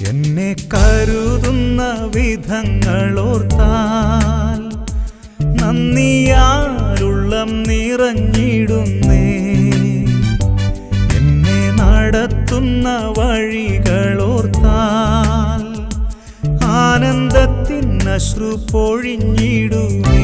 എന്നെ കരുതുന്ന വിധങ്ങളോർത്താൽ നന്ദിയാലുള്ളം നിറഞ്ഞിടുന്നേ. എന്നെ നടത്തുന്ന വഴികളോർത്താൽ ആനന്ദത്തിൻ അശ്രു പൊഴിഞ്ഞിടുമേ.